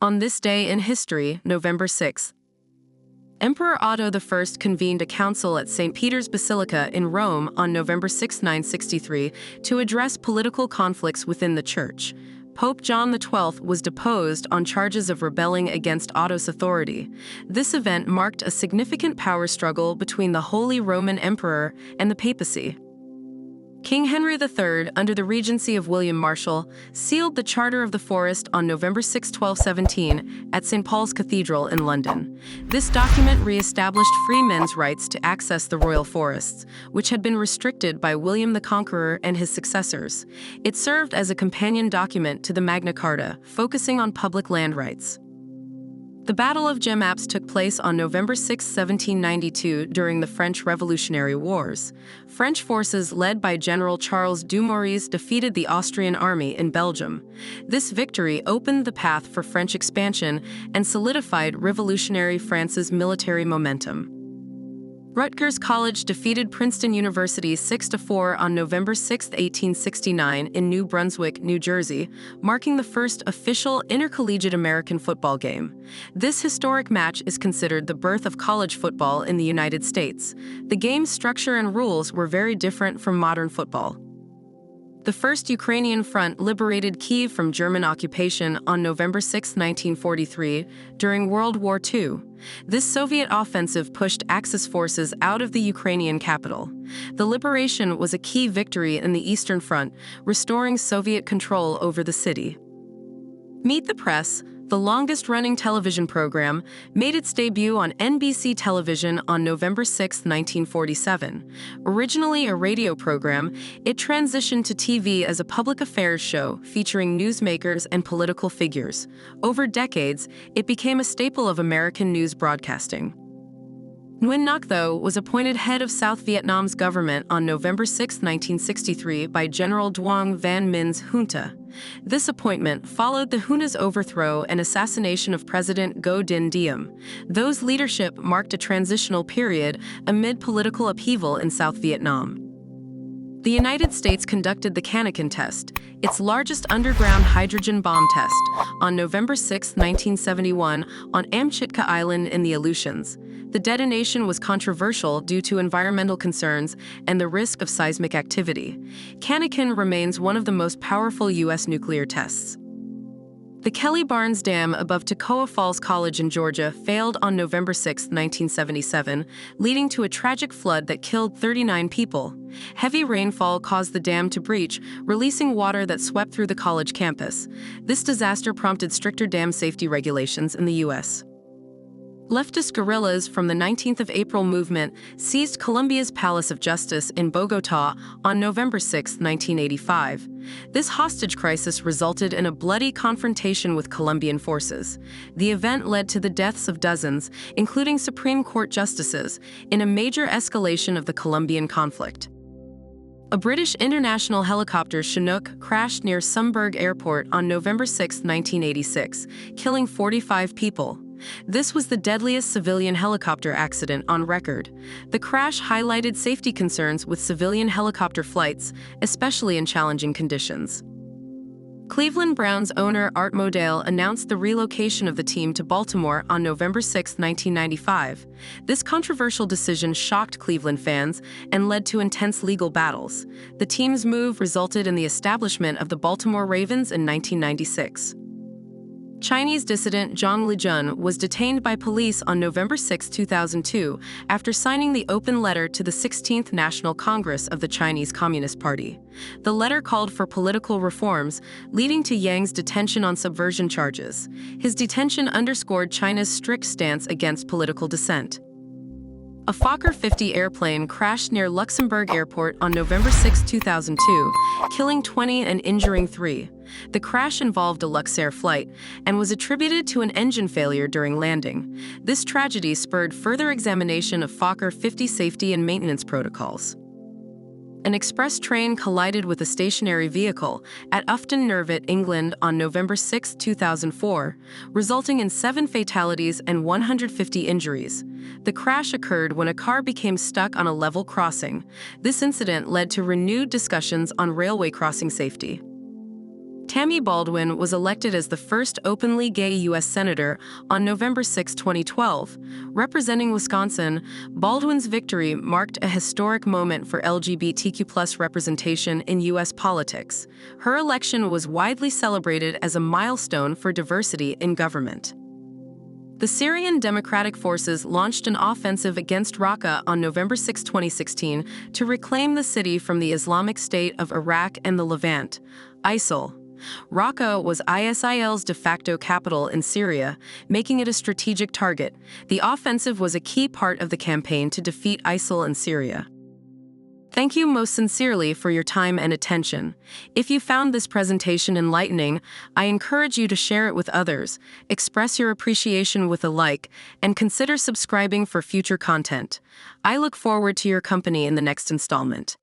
On this day in history, November 6, Emperor Otto I convened a council at St. Peter's Basilica in Rome on November 6, 963, to address political conflicts within the Church. Pope John XII was deposed on charges of rebelling against Otto's authority. This event marked a significant power struggle between the Holy Roman Emperor and the papacy. King Henry III, under the regency of William Marshal, sealed the Charter of the Forest on November 6, 1217, at St. Paul's Cathedral in London. This document re-established free men's rights to access the royal forests, which had been restricted by William the Conqueror and his successors. It served as a companion document to the Magna Carta, focusing on public land rights. The Battle of Jemappes took place on November 6, 1792, during the French Revolutionary Wars. French forces led by General Charles Dumouriez defeated the Austrian army in Belgium. This victory opened the path for French expansion and solidified revolutionary France's military momentum. Rutgers College defeated Princeton University 6-4 on November 6, 1869 in New Brunswick, New Jersey, marking the first official intercollegiate American football game. This historic match is considered the birth of college football in the United States. The game's structure and rules were very different from modern football. The First Ukrainian Front liberated Kyiv from German occupation on November 6, 1943, during World War II. This Soviet offensive pushed Axis forces out of the Ukrainian capital. The liberation was a key victory in the Eastern Front, restoring Soviet control over the city. Meet the Press, the longest-running television program, made its debut on NBC television on November 6, 1947. Originally a radio program, it transitioned to TV as a public affairs show featuring newsmakers and political figures. Over decades, it became a staple of American news broadcasting. Nguyen Ngoc Tho was appointed head of South Vietnam's government on November 6, 1963 by General Duong Van Min's junta. This appointment followed the junta's overthrow and assassination of President Ngo Dinh Diem. Tho's leadership marked a transitional period amid political upheaval in South Vietnam. The United States conducted the Cannakin test, its largest underground hydrogen bomb test, on November 6, 1971, on Amchitka Island in the Aleutians. The detonation was controversial due to environmental concerns and the risk of seismic activity. Cannakin remains one of the most powerful U.S. nuclear tests. The Kelly Barnes Dam above Toccoa Falls College in Georgia failed on November 6, 1977, leading to a tragic flood that killed 39 people. Heavy rainfall caused the dam to breach, releasing water that swept through the college campus. This disaster prompted stricter dam safety regulations in the U.S. Leftist guerrillas from the 19th of April movement seized Colombia's Palace of Justice in Bogotá on November 6, 1985. This hostage crisis resulted in a bloody confrontation with Colombian forces. The event led to the deaths of dozens, including Supreme Court justices, in a major escalation of the Colombian conflict. A British international helicopter Chinook crashed near Sumburg Airport on November 6, 1986, killing 45 people. This was the deadliest civilian helicopter accident on record. The crash highlighted safety concerns with civilian helicopter flights, especially in challenging conditions. Cleveland Browns owner Art Modell announced the relocation of the team to Baltimore on November 6, 1995. This controversial decision shocked Cleveland fans and led to intense legal battles. The team's move resulted in the establishment of the Baltimore Ravens in 1996. Chinese dissident Zhang Lijun was detained by police on November 6, 2002, after signing the open letter to the 16th National Congress of the Chinese Communist Party. The letter called for political reforms, leading to Yang's detention on subversion charges. His detention underscored China's strict stance against political dissent. A Fokker 50 airplane crashed near Luxembourg Airport on November 6, 2002, killing 20 and injuring 3. The crash involved a Luxair flight and was attributed to an engine failure during landing. This tragedy spurred further examination of Fokker 50 safety and maintenance protocols. An express train collided with a stationary vehicle at Ufton Nervet, England on November 6, 2004, resulting in 7 fatalities and 150 injuries. The crash occurred when a car became stuck on a level crossing. This incident led to renewed discussions on railway crossing safety. Tammy Baldwin was elected as the first openly gay U.S. Senator on November 6, 2012. Representing Wisconsin, Baldwin's victory marked a historic moment for LGBTQ+ representation in U.S. politics. Her election was widely celebrated as a milestone for diversity in government. The Syrian Democratic Forces launched an offensive against Raqqa on November 6, 2016, to reclaim the city from the Islamic State of Iraq and the Levant, ISIL. Raqqa was ISIL's de facto capital in Syria, making it a strategic target. The offensive was a key part of the campaign to defeat ISIL in Syria. Thank you most sincerely for your time and attention. If you found this presentation enlightening, I encourage you to share it with others, express your appreciation with a like, and consider subscribing for future content. I look forward to your company in the next installment.